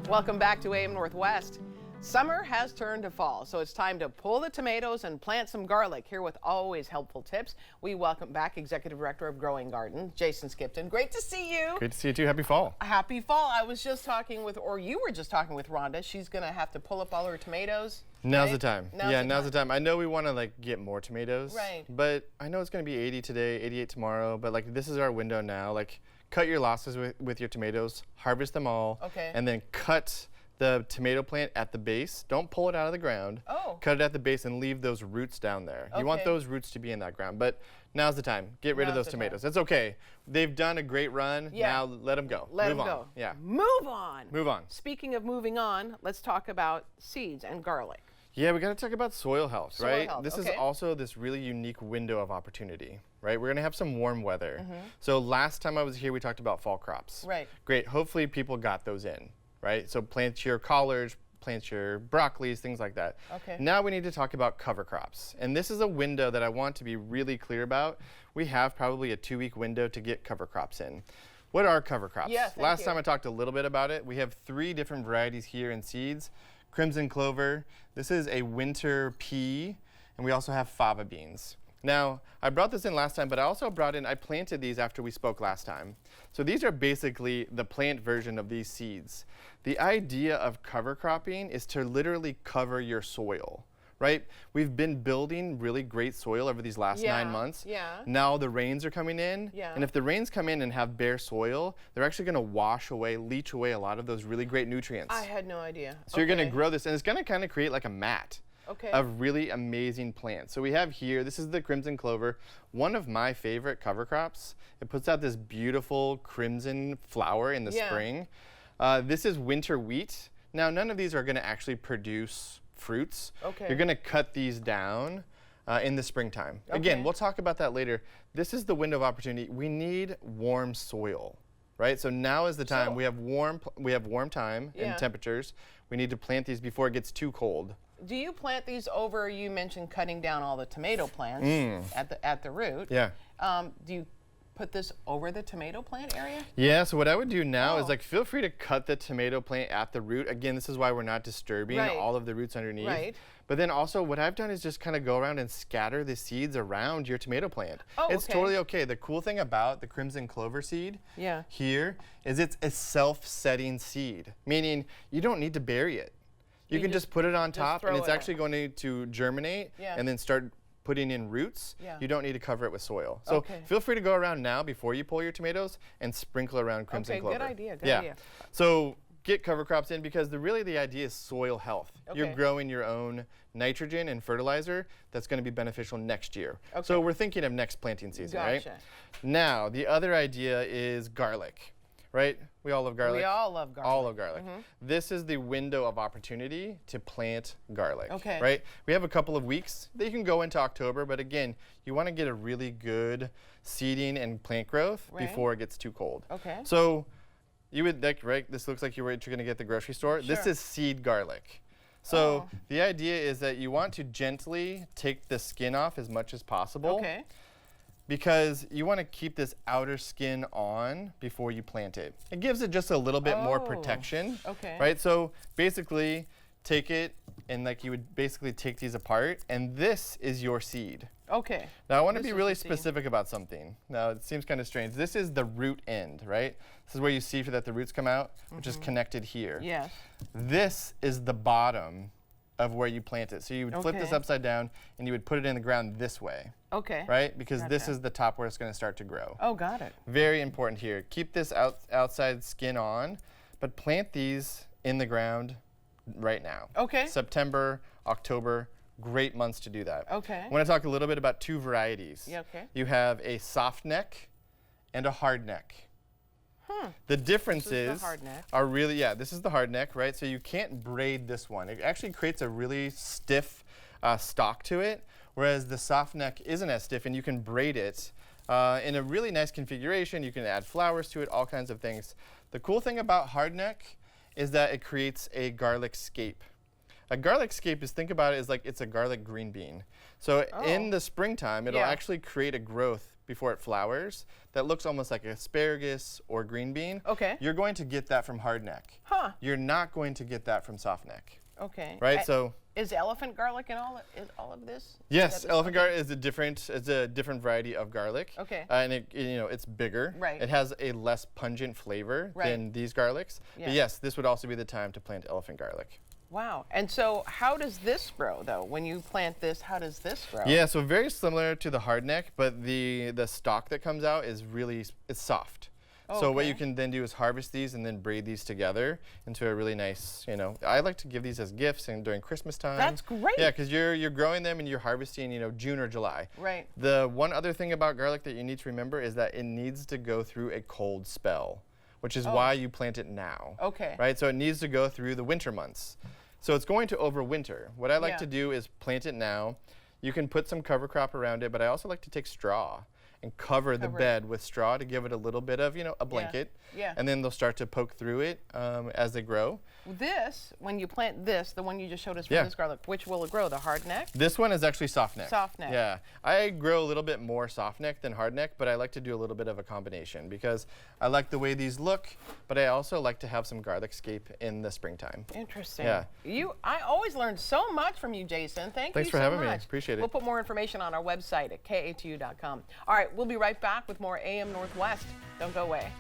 Welcome back to AM Northwest. Summer has turned to fall, so it's time to pull the tomatoes and plant some garlic. Here with always helpful tips, we welcome back Executive Director of Growing Garden, Jason Skipton. Great to see you. Great to see you too. Happy fall. Happy fall. I was just talking with, or you were just talking with Rhonda. She's going to have to pull up all her tomatoes. Now's the time. Now's the time. I know we want to get more tomatoes. Right. But I know it's going to be 80 today, 88 tomorrow, but this is our window now. Cut your losses with your tomatoes, harvest them all, and then cut the tomato plant at the base. Don't pull it out of the ground. Oh. Cut it at the base and leave those roots down there. You want those roots to be in that ground. But now's the time. Get rid of those tomatoes. It's okay. They've done a great run. Yeah. Now let them go. Let them Move go. on. Yeah. Move on. Move on. Speaking of moving on, let's talk about seeds and garlic. Yeah, we got to talk about soil health, right? Health, this is also this really unique window of opportunity, right? We're going to have some warm weather. So last time I was here, we talked about fall crops. Right. Great. Hopefully people got those in, right? So plant your collards, plant your broccolis, things like that. Okay. Now we need to talk about cover crops. And this is a window that I want to be really clear about. We have probably a 2-week window to get cover crops in. What are cover crops? Yes, Last time I talked a little bit about it. We have 3 different varieties here in seeds. Crimson clover, this is a winter pea, and we also have fava beans. Now, I brought this in last time, but I planted these after we spoke last time. So these are basically the plant version of these seeds. The idea of cover cropping is to literally cover your soil, right? We've been building really great soil over these last 9 months. Yeah. Now the rains are coming in. Yeah. And if the rains come in and have bare soil, they're actually going to wash away, leach away a lot of those really great nutrients. I had no idea. So you're going to grow this, and it's going to kind of create like a mat of really amazing plants. So we have here, this is the crimson clover, one of my favorite cover crops. It puts out this beautiful crimson flower in the spring. This is winter wheat. Now, none of these are going to actually produce fruits. You're going to cut these down in the springtime. Again, we'll talk about that later. This is the window of opportunity. We need warm soil, right? So now is the time. We have warm time and temperatures. We need to plant these before it gets too cold. Do you plant these over, you mentioned cutting down all the tomato plants at the root. Yeah. Do you put this over the tomato plant area? Yeah, so what I would do now is feel free to cut the tomato plant at the root. Again, this is why we're not disturbing all of the roots underneath. Right. But then also what I've done is just kind of go around and scatter the seeds around your tomato plant. It's totally okay. The cool thing about the crimson clover seed here is it's a self-setting seed, meaning you don't need to bury it. You can just put it on top and it's actually going to germinate and then start putting in roots. You don't need to cover it with soil. So feel free to go around now before you pull your tomatoes and sprinkle around crimson clover. Good idea, good idea. So get cover crops in because really the idea is soil health. You're growing your own nitrogen and fertilizer that's going to be beneficial next year. So we're thinking of next planting season, right? Now, the other idea is garlic, right? We all love garlic. We all love garlic. All love garlic. This is the window of opportunity to plant garlic, right? We have a couple of weeks. They can go into October, but again, you want to get a really good seeding and plant growth before it gets too cold. So you would, this looks like you're going to get at the grocery store. This is seed garlic. So the idea is that you want to gently take the skin off as much as possible. Because you want to keep this outer skin on before you plant it. It gives it just a little bit more protection, right? So basically, take it and you would basically take these apart, and this is your seed. Now I want to be really specific about something. Now it seems kind of strange. This is the root end, right? This is where you see that the roots come out, which is connected here. This is the bottom of where you plant it. So you would flip this upside down and you would put it in the ground this way. Right? Because this is the top where it's going to start to grow. Got it. Very important here. Keep this outside skin on, but plant these in the ground right now. September, October, great months to do that. I want to talk a little bit about 2 varieties. You have a soft neck and a hard neck. The differences are really, this is the hard neck, right? So you can't braid this one. It actually creates a really stiff stalk to it, whereas the soft neck isn't as stiff, and you can braid it in a really nice configuration. You can add flowers to it, all kinds of things. The cool thing about hard neck is that it creates a garlic scape. A garlic scape is, think about it as it's a garlic green bean. So in the springtime, it'll actually create a growth before it flowers that looks almost like asparagus or green bean. Okay. You're going to get that from hardneck. Huh. You're not going to get that from softneck. Okay. Right? So is elephant garlic in all of this? yes, elephant garlic is a different variety of garlic. Okay. And it's bigger. Right. It has a less pungent flavor than these garlics. Yeah. But yes, this would also be the time to plant elephant garlic. Wow. And so how does this grow, though? When you plant this, how does this grow? Yeah, so very similar to the hardneck, but the stalk that comes out is it's soft. Oh, so okay. what you can then do is harvest these and then braid these together into a really nice, I like to give these as gifts and during Christmas time. That's great. Yeah, because you're growing them and you're harvesting, June or July. Right. The one other thing about garlic that you need to remember is that it needs to go through a cold spell, which is why you plant it now. Okay. Right, so it needs to go through the winter months. So it's going to overwinter. What I like to do is plant it now. You can put some cover crop around it, but I also like to take straw and cover the bed with straw to give it a little bit of, a blanket. Yeah. And then they'll start to poke through it as they grow. This, when you plant this, the one you just showed us for Yeah. this garlic, which will it grow? The hardneck? This one is actually softneck. Softneck. Yeah. I grow a little bit more softneck than hardneck, but I like to do a little bit of a combination because I like the way these look, but I also like to have some garlic scape in the springtime. Interesting. Yeah. I always learn so much from you, Jason. Thanks for you so having me. much. Appreciate it. We'll put more information on our website at KATU.com. All right, we'll be right back with more AM Northwest. Don't go away.